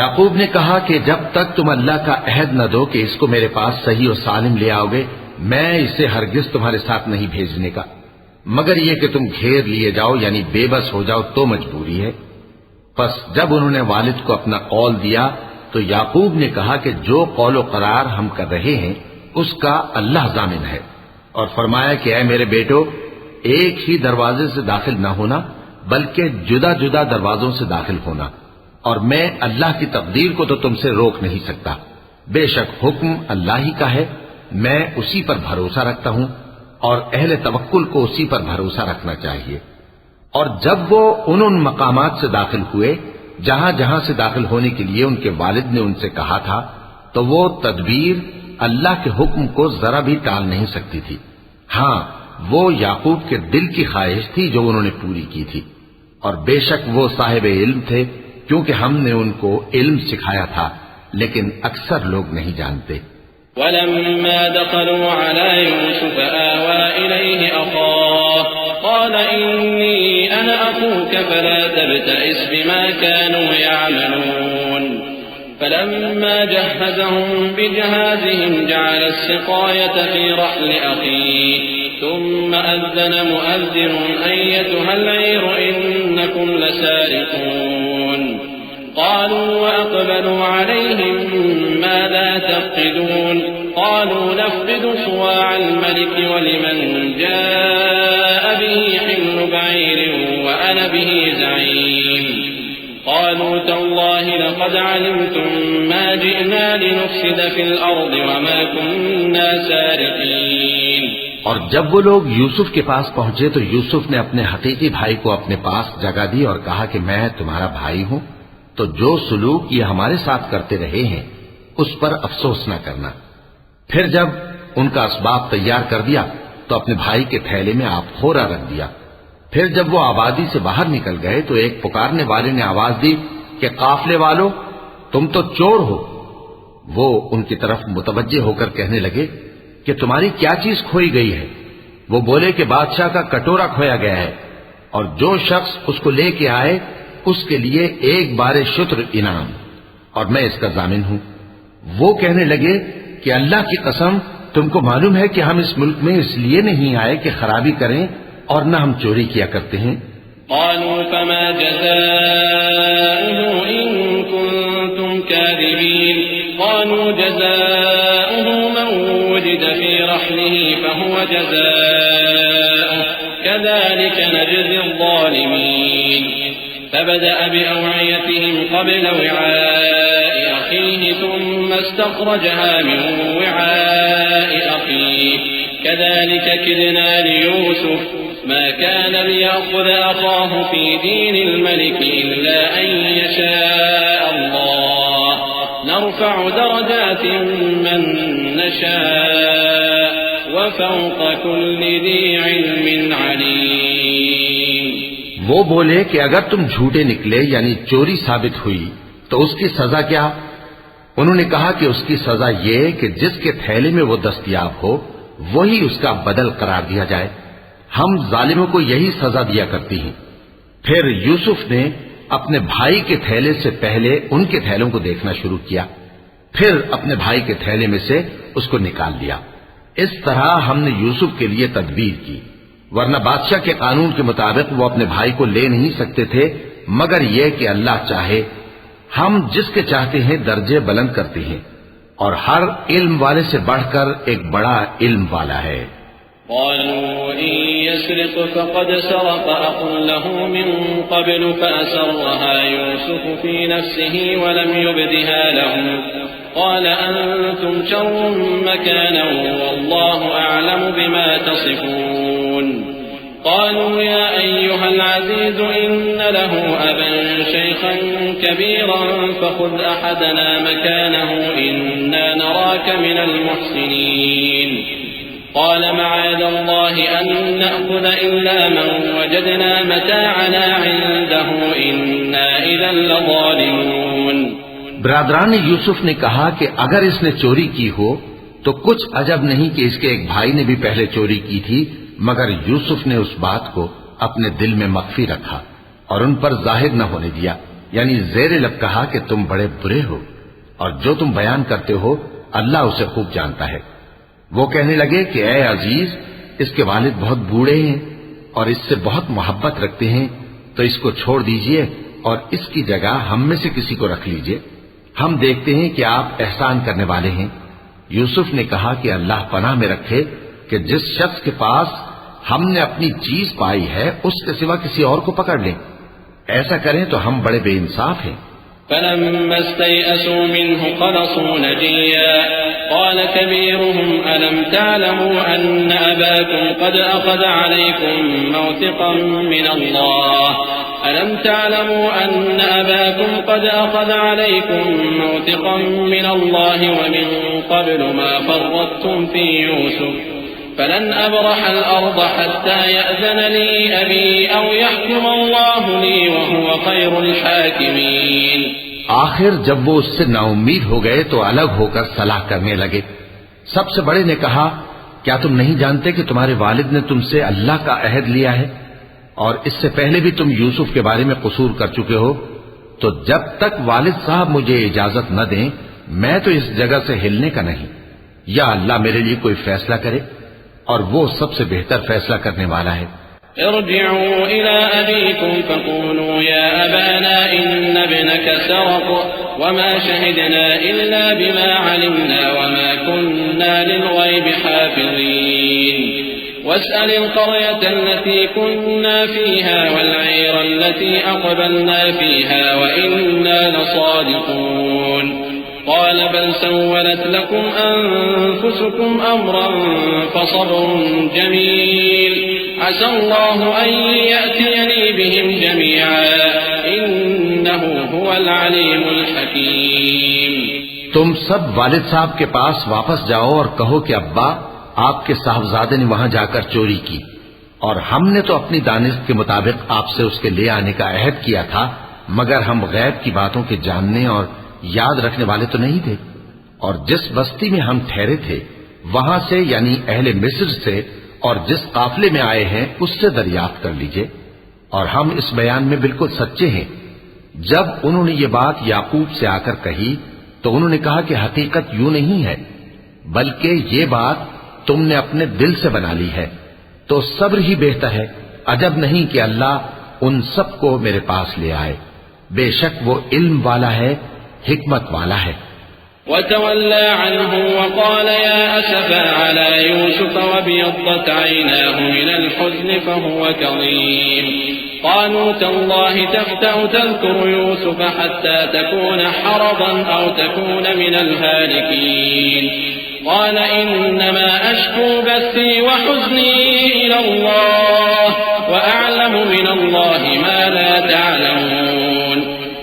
یعقوب نے کہا کہ جب تک تم اللہ کا عہد نہ دو کہ اس کو میرے پاس صحیح و سالم لے آؤ گے میں اسے ہرگز تمہارے ساتھ نہیں بھیجنے کا، مگر یہ کہ تم گھیر لیے جاؤ یعنی بے بس ہو جاؤ تو مجبوری ہے۔ پس جب انہوں نے والد کو اپنا قول دیا تو یعقوب نے کہا کہ جو قول و قرار ہم کر رہے ہیں اس کا اللہ ضامن ہے، اور فرمایا کہ اے میرے بیٹو ایک ہی دروازے سے داخل نہ ہونا بلکہ جدا جدا دروازوں سے داخل ہونا، اور میں اللہ کی تقدیر کو تو تم سے روک نہیں سکتا، بے شک حکم اللہ ہی کا ہے، میں اسی پر بھروسہ رکھتا ہوں اور اہل توکل کو اسی پر بھروسہ رکھنا چاہیے۔ اور جب وہ ان مقامات سے داخل ہوئے جہاں جہاں سے داخل ہونے کے لیے ان کے والد نے ان سے کہا تھا تو وہ تدبیر اللہ کے حکم کو ذرا بھی ٹال نہیں سکتی تھی، ہاں وہ یعقوب کے دل کی خواہش تھی جو انہوں نے پوری کی تھی، اور بے شک وہ صاحب علم تھے کیونکہ ہم نے ان کو علم سکھایا تھا لیکن اکثر لوگ نہیں جانتے۔ ولما دخلوا على يوسف آوى إليه أخاه قال إني أنا أخوك فلا تبتئس بما كانوا يعملون فلما جهزهم بجهازهم جعل السقاية في رحل أخيه ثم أذن مؤذن أيتها العير إنكم لسارقون قالوا وأقبلوا عليهم ماذا تفقدون قالوا نفقد صواع الملك ولمن جاء به حمل بعير وأنا به زعيم قالوا تالله لقد علمتم ما جئنا لنفسد في الأرض وما كنا سارقين. اور جب وہ لوگ یوسف کے پاس پہنچے تو یوسف نے اپنے حقیقی بھائی کو اپنے پاس جگہ دی اور کہا کہ میں تمہارا بھائی ہوں، تو جو سلوک یہ ہمارے ساتھ کرتے رہے ہیں اس پر افسوس نہ کرنا. پھر جب ان کا اسباب تیار کر دیا تو اپنے بھائی کے تھیلے میں آپ خورا رکھ دیا. پھر جب وہ آبادی سے باہر نکل گئے تو ایک پکارنے والے نے آواز دی کہ قافلے والو تم تو چور ہو. وہ ان کی طرف متوجہ ہو کر کہنے لگے کہ تمہاری کیا چیز کھوئی گئی ہے؟ وہ بولے کہ بادشاہ کا کٹورا کھویا گیا ہے اور جو شخص اس کو لے کے آئے اس کے لیے 1 بار شتر انعام، اور میں اس کا ضامن ہوں. وہ کہنے لگے کہ اللہ کی قسم تم کو معلوم ہے کہ ہم اس ملک میں اس لیے نہیں آئے کہ خرابی کریں اور نہ ہم چوری کیا کرتے ہیں. قالوا فما جزاؤه إن كنتم كاذبين قالوا جزاؤه من وجد في رحله فهو جزاؤه كذلك نجزي الظالمين. فبدأ بأوعيتهم قبل وعاء أخيه ثم استخرجها من وعاء أخيه كذلك كدنا ليوسف ما كان ليأخذ أخاه في دين الملك إلا أن يشاء الله نرفع درجات من نشاء وفوق كل ذي علم عليم. وہ بولے کہ اگر تم جھوٹے نکلے یعنی چوری ثابت ہوئی تو اس کی سزا کیا؟ انہوں نے کہا کہ اس کی سزا یہ کہ جس کے تھیلے میں وہ دستیاب ہو وہی اس کا بدل قرار دیا جائے. ہم ظالموں کو یہی سزا دیا کرتی ہیں. پھر یوسف نے اپنے بھائی کے تھیلے سے پہلے ان کے تھیلوں کو دیکھنا شروع کیا، پھر اپنے بھائی کے تھیلے میں سے اس کو نکال لیا. اس طرح ہم نے یوسف کے لیے تدبیر کی، ورنہ بادشاہ کے قانون کے مطابق وہ اپنے بھائی کو لے نہیں سکتے تھے مگر یہ کہ اللہ چاہے. ہم جس کے چاہتے ہیں درجے بلند کرتے ہیں اور ہر علم والے سے بڑھ کر ایک بڑا علم والا ہے. قالوا إن يسرق فقد سرق أخ له من قبل فأسرها يوسف في نفسه ولم يبدها لهم قال أنتم شر مكانا والله أعلم بما تصفون. قالوا يا أيها العزيز إن له أبا شيخا كبيرا فخذ أحدنا مكانه إنا نراك من المحسنين. قال معاذ الله أن نأخذ إلا من وجدنا متاعنا عنده إنا إذا لظالمون. برادران یوسف نے کہا کہ اگر اس نے چوری کی ہو تو کچھ عجب نہیں کہ اس کے ایک بھائی نے بھی پہلے چوری کی تھی، مگر یوسف نے اس بات کو اپنے دل میں مخفی رکھا اور ان پر ظاہر نہ ہونے دیا، یعنی زیر لب کہا کہ تم بڑے برے ہو اور جو تم بیان کرتے ہو اللہ اسے خوب جانتا ہے. وہ کہنے لگے کہ اے عزیز، اس کے والد بہت بوڑھے ہیں اور اس سے بہت محبت رکھتے ہیں، تو اس کو چھوڑ دیجئے اور اس کی جگہ ہم میں سے کسی کو رکھ لیجئے. ہم دیکھتے ہیں کہ آپ احسان کرنے والے ہیں. یوسف نے کہا کہ اللہ پناہ میں رکھے کہ جس شخص کے پاس ہم نے اپنی چیز پائی ہے اس کے سوا کسی اور کو پکڑ لیں. ایسا کریں تو ہم بڑے بے انصاف ہیں. فلما استيئسوا منه خلصوا نجيا قال كبيرهم ألم تعلموا أن أباكم قد أخذ عليكم موثقا من الله ألم تعلموا أن أباكم قد أخذ عليكم موثقا من الله ومن قبل ما فرطتم في يوسف فلن أبرح الأرض حتى يأذن لي أبي أو يحكم الله لي وهو خير الحاكمين. آخر جب وہ اس سے نا امید ہو گئے تو الگ ہو کر صلاح کرنے لگے. سب سے بڑے نے کہا کیا تم نہیں جانتے کہ تمہارے والد نے تم سے اللہ کا عہد لیا ہے اور اس سے پہلے بھی تم یوسف کے بارے میں قصور کر چکے ہو، تو جب تک والد صاحب مجھے اجازت نہ دیں میں تو اس جگہ سے ہلنے کا نہیں، یا اللہ میرے لیے کوئی فیصلہ کرے اور وہ سب سے بہتر فیصلہ کرنے والا ہے. ارجعوا إلى أبيكم فقولوا يا أبانا إن ابنك سرق وما شهدنا إلا بما علمنا وما كنا للغيب حافظين واسأل القرية التي كنا فيها والعير التي أقبلنا فيها وإنا لصادقون قال بل سولت لكم أنفسكم أمرا فصبر جميل عسى الله أن يأتيني بهم جميعا إنه هو العليم الحكيم. تم سب والد صاحب کے پاس واپس جاؤ اور کہو کہ ابا آپ کے صاحبزادے نے وہاں جا کر چوری کی، اور ہم نے تو اپنی دانست کے مطابق آپ سے اس کے لے آنے کا عہد کیا تھا، مگر ہم غیب کی باتوں کے جاننے اور یاد رکھنے والے تو نہیں تھے، اور جس بستی میں ہم ٹھہرے تھے وہاں سے یعنی اہل مصر سے اور جس قافلے میں آئے ہیں اس سے دریافت کر لیجئے، اور ہم اس بیان میں بالکل سچے ہیں. جب انہوں نے یہ بات یعقوب سے آ کر کہی تو انہوں نے کہا کہ حقیقت یوں نہیں ہے بلکہ یہ بات تم نے اپنے دل سے بنا لی ہے، تو صبر ہی بہتر ہے. عجب نہیں کہ اللہ ان سب کو میرے پاس لے آئے، بے شک وہ علم والا ہے، حکمت والا ہے. وتولى عنهم وقال يا أسفا على يوسف وابيضت عيناه من الحزن فهو كظيم قالوا تالله تفتأ تذكر يوسف حتى تكون حرضا أو تكون من الهالكين قال إنما أشكو بثي وحزني إلى الله وأعلم من الله ما لا تعلمون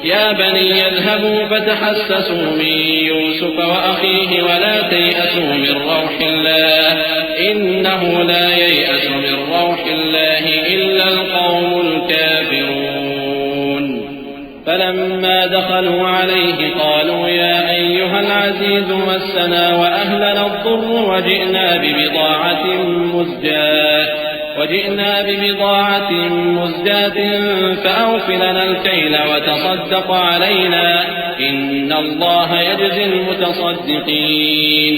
يا بني اذهبوا فتحسسوا من يوسف وأخيه ولا تيأسوا من روح الله إنه لا ييأس من روح الله إلا القوم الكافرون. فلما دخلوا عليه قالوا يا أيها العزيز مسنا وأهلنا الضر وجئنا ببضاعة مزجاة فأوف لنا الكيل وتصدق علينا إن الله يجزي المتصدقين.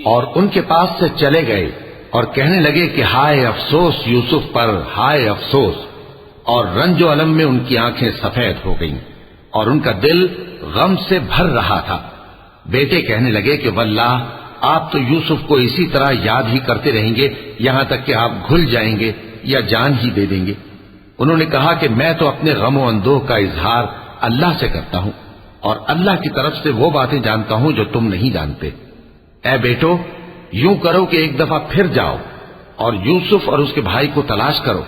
اور ان کے پاس سے چلے گئے اور کہنے لگے کہ ہائے افسوس یوسف پر، ہائے افسوس، اور رنج و الم میں ان کی آنکھیں سفید ہو گئیں اور ان کا دل غم سے بھر رہا تھا. بیٹے کہنے لگے کہ واللہ آپ تو یوسف کو اسی طرح یاد ہی کرتے رہیں گے یہاں تک کہ آپ گھل جائیں گے یا جان ہی دے دیں گے. انہوں نے کہا کہ میں تو اپنے غم و اندوہ کا اظہار اللہ سے کرتا ہوں اور اللہ کی طرف سے وہ باتیں جانتا ہوں جو تم نہیں جانتے. اے بیٹو یوں کرو کہ ایک دفعہ پھر جاؤ اور یوسف اور اس کے بھائی کو تلاش کرو،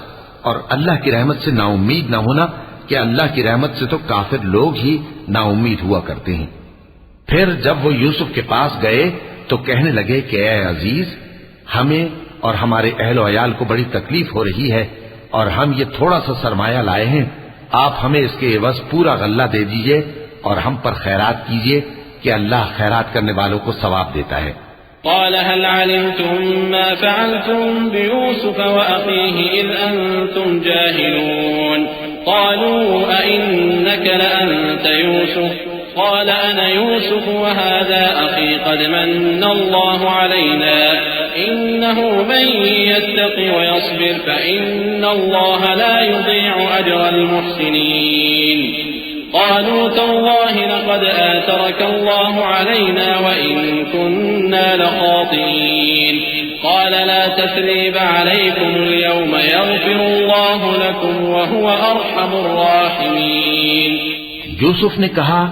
اور اللہ کی رحمت سے نا امید نہ ہونا کہ اللہ کی رحمت سے تو کافر لوگ ہی نا امید ہوا کرتے ہیں. پھر جب وہ یوسف کے پاس گئے تو کہنے لگے کہ اے عزیز، ہمیں اور ہمارے اہل و عیال کو بڑی تکلیف ہو رہی ہے اور ہم یہ تھوڑا سا سرمایہ لائے ہیں، آپ ہمیں اس کے عوض پورا غلہ دے دیجئے اور ہم پر خیرات کیجئے کہ اللہ خیرات کرنے والوں کو ثواب دیتا ہے. قال هل علمتم ما فعلتم بيوسف وأخيه إذ أنتم جاهلون قالوا أئنك لأنت يوسف قال أنا يوسف وهذا أخي قد من الله علينا إنه من يتق ويصبر فإن الله لا يضيع أجر المحسنين قالوا تالله لقد آثرك الله علينا وإن كنا لخاطئين قال لا تثريب عليكم اليوم يغفر الله لكم وهو أرحم الراحمين. یوسف نے کہا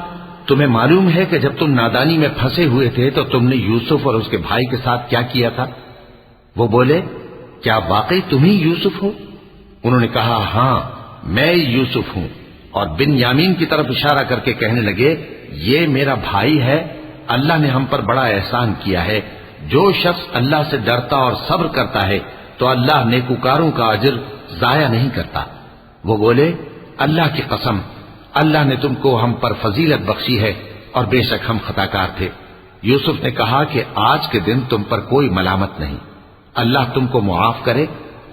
تمہیں معلوم ہے کہ جب تم نادانی میں پھنسے ہوئے تھے تو تم نے یوسف اور اس کے بھائی کے ساتھ کیا کیا تھا؟ وہ بولے کیا واقعی تم ہی یوسف ہو؟ انہوں نے کہا ہاں میں یوسف ہوں، اور بن یامین کی طرف اشارہ کر کے کہنے لگے یہ میرا بھائی ہے، اللہ نے ہم پر بڑا احسان کیا ہے. جو شخص اللہ سے ڈرتا اور صبر کرتا ہے تو اللہ نیکوکاروں کا اجر ضائع نہیں کرتا. وہ بولے اللہ کی قسم اللہ نے تم کو ہم پر فضیلت بخشی ہے اور بے شک ہم خطاکار تھے. یوسف نے کہا کہ آج کے دن تم پر کوئی ملامت نہیں، اللہ تم کو معاف کرے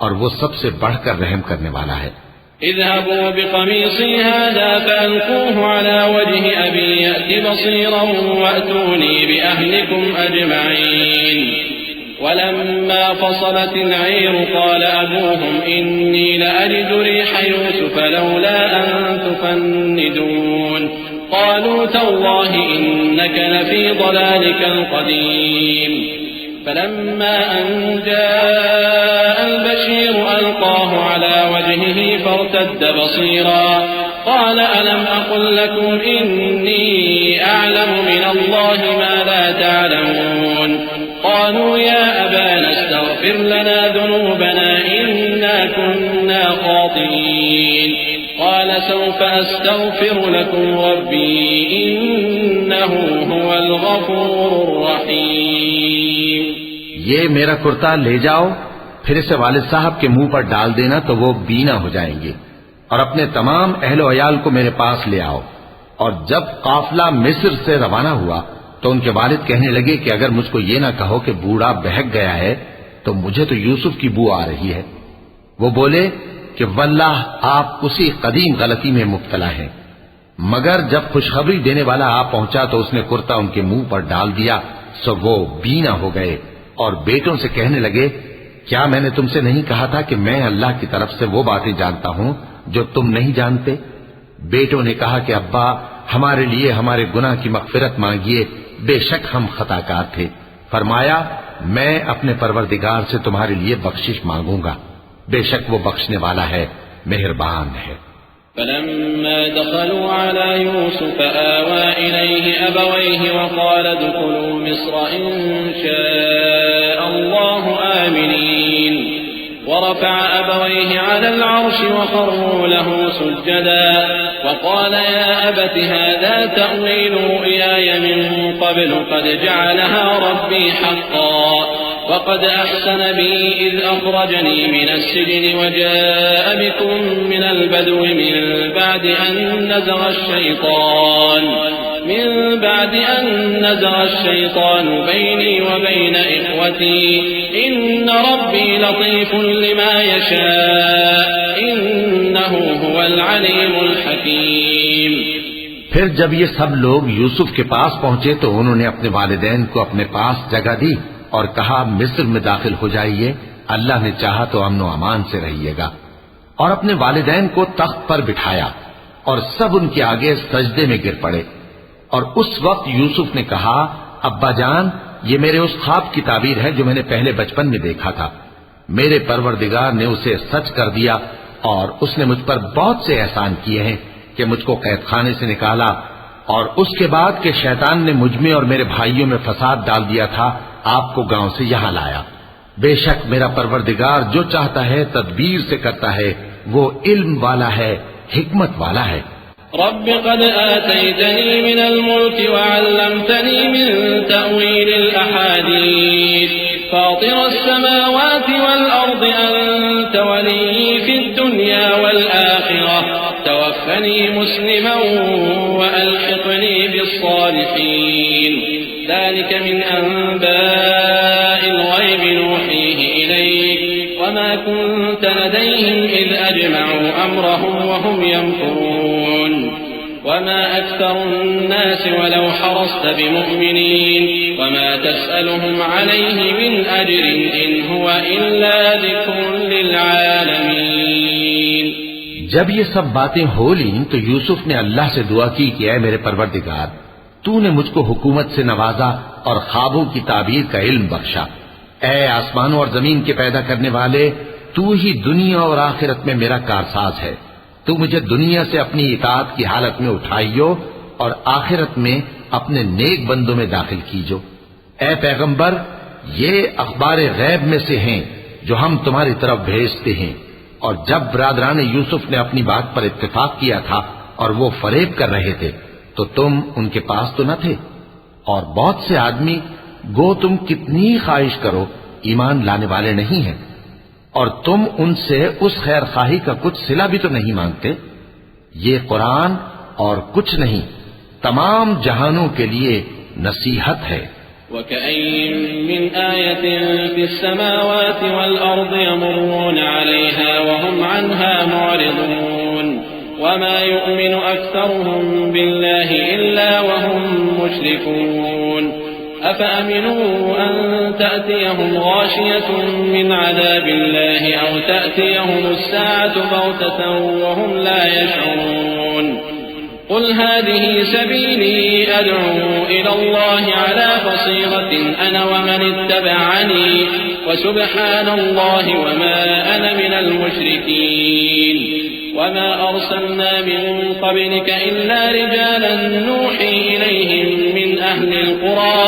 اور وہ سب سے بڑھ کر رحم کرنے والا ہے. اذهبوا بقميصي هذا فألقوه على وجه أبي يأت بصيرا وأتوني بأهلكم أجمعين. ولما فصلت العير قال أبوهم إني لأجد ريح يوسف لولا أن تفندون قالوا تالله إنك لفي ضلالك القديم فلما أن جاء البشير ألقاه على وجهه فارتد بصيرا قال ألم أقل لكم إني أعلم من الله ما لا تعلمون قالوا يا أبانا استغفر لنا ذنوبنا إنا كنا خاطئين قال سوف أستغفر لكم ربي إنه هو الغفور الرحيم. یہ میرا کرتا لے جاؤ، پھر اسے والد صاحب کے منہ پر ڈال دینا تو وہ بینا ہو جائیں گے، اور اپنے تمام اہل و عیال کو میرے پاس لے آؤ. اور جب قافلہ مصر سے روانہ ہوا تو ان کے والد کہنے لگے کہ اگر مجھ کو یہ نہ کہو کہ بوڑھا بہک گیا ہے تو مجھے تو یوسف کی بو آ رہی ہے. وہ بولے کہ واللہ آپ اسی قدیم غلطی میں مبتلا ہیں. مگر جب خوشخبری دینے والا آ پہنچا تو اس نے کرتا ان کے منہ پر ڈال دیا، سو وہ بینا ہو گئے اور بیٹوں سے کہنے لگے کیا میں نے تم سے نہیں کہا تھا کہ میں اللہ کی طرف سے وہ باتیں جانتا ہوں جو تم نہیں جانتے؟ بیٹوں نے کہا کہ ابا ہمارے لیے ہمارے گناہ کی مغفرت مانگیے، بے شک ہم خطا کار تھے. فرمایا میں اپنے پروردگار سے تمہارے لیے بخشش مانگوں گا، بے شک وہ بخشنے والا ہے، مہربان ہے. فلما دخلوا على يوسف آوى إليه أبويه وقال ادخلوا مصر إن شاء الله آمنين ورفع أبويه على العرش وخروا له سجدا وقال يا أبت هذا تأويل رؤياي من قبل قد جعلها ربي حقا وقد أحسن بي إذ أخرجني من السجن وجاء بكم من البدو من بعد أن نزغ الشيطان بيني وبين إخوتي إن ربي لطيف لما يشاء إنه هو العليم الحكيم. پھر جب یہ سب لوگ یوسف کے پاس پہنچے تو انہوں نے اپنے والدین کو اپنے پاس جگہ دی اور کہا مصر میں داخل ہو جائیے، اللہ نے چاہا تو امن و امان سے رہیے گا. اور اپنے والدین کو تخت پر بٹھایا اور سب ان کے آگے سجدے میں گر پڑے. اور اس وقت یوسف نے کہا ابا جان یہ میرے اس خواب کی تعبیر ہے جو میں نے پہلے بچپن میں دیکھا تھا. میرے پروردگار نے اسے سچ کر دیا اور اس نے مجھ پر بہت سے احسان کیے ہیں کہ مجھ کو قید خانے سے نکالا، اور اس کے بعد کہ شیطان نے مجھ میں اور میرے بھائیوں میں فساد ڈال دیا تھا آپ کو گاؤں سے یہاں لایا. بے شک میرا پروردگار جو چاہتا ہے تدبیر سے کرتا ہے، وہ علم والا ہے، حکمت والا ہے. رب قد آتيتني من الملك وعلمتني من تأويل الأحاديث فاطر السماوات والأرض أنت ولي في الدنيا والآخرة توفني مسلما وألحقني بالصالحين ذلك من أنباء الغيب نوحيه إليك وما كنت لديهم إذ أجمعوا أمرهم وهم يمكرون وما أكثر الناس ولو حرصت بمؤمنين وما تسألهم عليه من أجر إن هو إلا ذكر للعالمين. جب یہ سب باتیں ہو لیں تو یوسف نے اللہ سے دعا کی کہ اے میرے پروردگار تو نے مجھ کو حکومت سے نوازا اور خوابوں کی تعبیر کا علم بخشا. اے آسمانوں اور زمین کے پیدا کرنے والے تو ہی دنیا اور آخرت میں میرا کارساز ہے. تو مجھے دنیا سے اپنی اطاعت کی حالت میں اٹھائیو اور آخرت میں اپنے نیک بندوں میں داخل کیجو. اے پیغمبر یہ اخبار غیب میں سے ہیں جو ہم تمہاری طرف بھیجتے ہیں. اور جب برادران یوسف نے اپنی بات پر اتفاق کیا تھا اور وہ فریب کر رہے تھے تو تم ان کے پاس تو نہ تھے، اور بہت سے آدمی گو تم کتنی خواہش کرو ایمان لانے والے نہیں ہیں، اور تم ان سے اس خیر خواہی کا کچھ صلہ بھی تو نہیں مانگتے. یہ قرآن اور کچھ نہیں تمام جہانوں کے لیے نصیحت ہے. وَكَأَيٍّ مِّنْ آيَةٍ فِي السَّمَاوَاتِ وَالْأَرْضِ يَمُرُّونَ عَلَيْهَا وَهُمْ عَنْهَا مُعْرِضُونَ وَمَا يُؤْمِنُ أَكْثَرُهُم بِاللَّهِ إِلَّا وَهُم مُّشْرِكُونَ أَفَأَمِنُوا أَن تَأْتِيَهُمْ غَاشِيَةٌ مِّنْ عَذَابِ اللَّهِ أَوْ تَأْتِيَهُمُ السَّاعَةُ بَغْتَةً وَهُمْ لَا يَشْعُرُونَ قل هذه سبيلي أدعو إلى الله على بصيرة أنا ومن اتبعني وسبحان الله وما أنا من المشركين وما أرسلنا من قبلك إلا رجالا نوحي إليهم من أهل القرى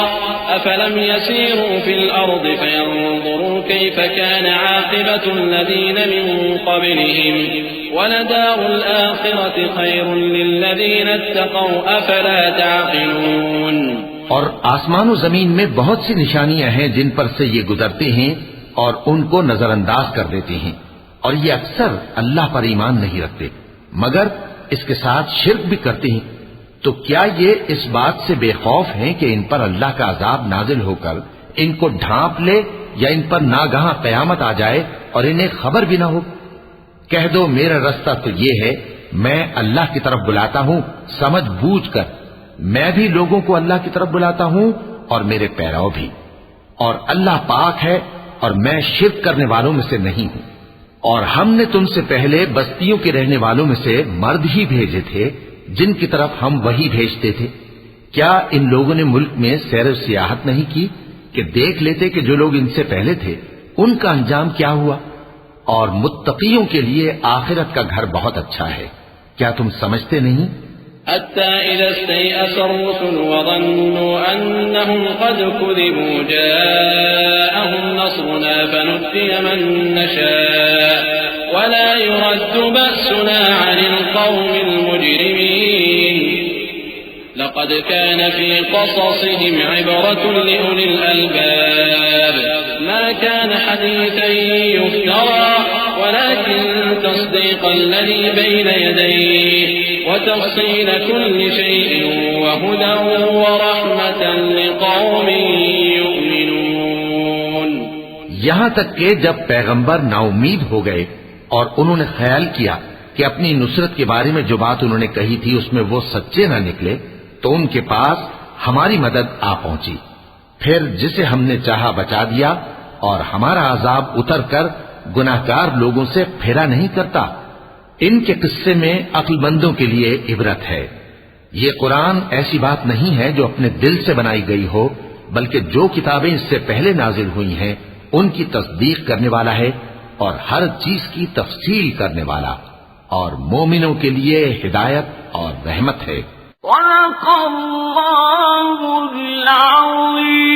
أفلم يسيروا في الأرض فينظروا كيف كان عاقبة الذين من قبلهم ولدار الآخرة خير للذين اتقوا أفلا تعقلون. اور آسمان و زمین میں بہت سی نشانیاں ہیں جن پر سے یہ گزرتے ہیں اور ان کو نظر انداز کر دیتے ہیں، اور یہ اکثر اللہ پر ایمان نہیں رکھتے مگر اس کے ساتھ شرک بھی کرتے ہیں. تو کیا یہ اس بات سے بے خوف ہیں کہ ان پر اللہ کا عذاب نازل ہو کر ان کو ڈھانپ لے یا ان پر ناگہاں قیامت آ جائے اور انہیں خبر بھی نہ ہو؟ کہہ دو میرا رستہ تو یہ ہے، میں اللہ کی طرف بلاتا ہوں سمجھ بوجھ کر، میں بھی لوگوں کو اللہ کی طرف بلاتا ہوں اور میرے پیرو بھی، اور اللہ پاک ہے اور میں شرک کرنے والوں میں سے نہیں ہوں. اور ہم نے تم سے پہلے بستیوں کے رہنے والوں میں سے مرد ہی بھیجے تھے جن کی طرف ہم وہی بھیجتے تھے. کیا ان لوگوں نے ملک میں سیر و سیاحت نہیں کی کہ دیکھ لیتے کہ جو لوگ ان سے پہلے تھے ان کا انجام کیا ہوا؟ اور متقیوں کے لیے آخرت کا گھر بہت اچھا ہے. کیا تم سمجھتے نہیں؟ حتى إذا استيأس الرسل وظنوا أنهم قد كذبوا جاءهم نصرنا فنجي من نشاء ولا يرد بأسنا عن القوم المجرمين لقد كان في قصصهم عبرة لأولي الألباب ما كان حديثا يفترى ولكن تصديق الذي بين يديه وتفصيل كل شيء وهدى ورحمة لقوم يؤمنون. یہاں تک کہ جب پیغمبر نا امید ہو گئے اور انہوں نے خیال کیا کہ اپنی نصرت کے بارے میں جو بات انہوں نے کہی تھی اس میں وہ سچے نہ نکلے تو ان کے پاس ہماری مدد آ پہنچی. پھر جسے ہم نے چاہا بچا دیا اور ہمارا عذاب اتر کر گناہگار لوگوں سے پھیرا نہیں کرتا. ان کے قصے میں عقل مندوں کے لیے عبرت ہے. یہ قرآن ایسی بات نہیں ہے جو اپنے دل سے بنائی گئی ہو بلکہ جو کتابیں اس سے پہلے نازل ہوئی ہیں ان کی تصدیق کرنے والا ہے اور ہر چیز کی تفصیل کرنے والا، اور مومنوں کے لیے ہدایت اور رحمت ہے. وَلَقَ اللَّهُ الْعَظِيمُ.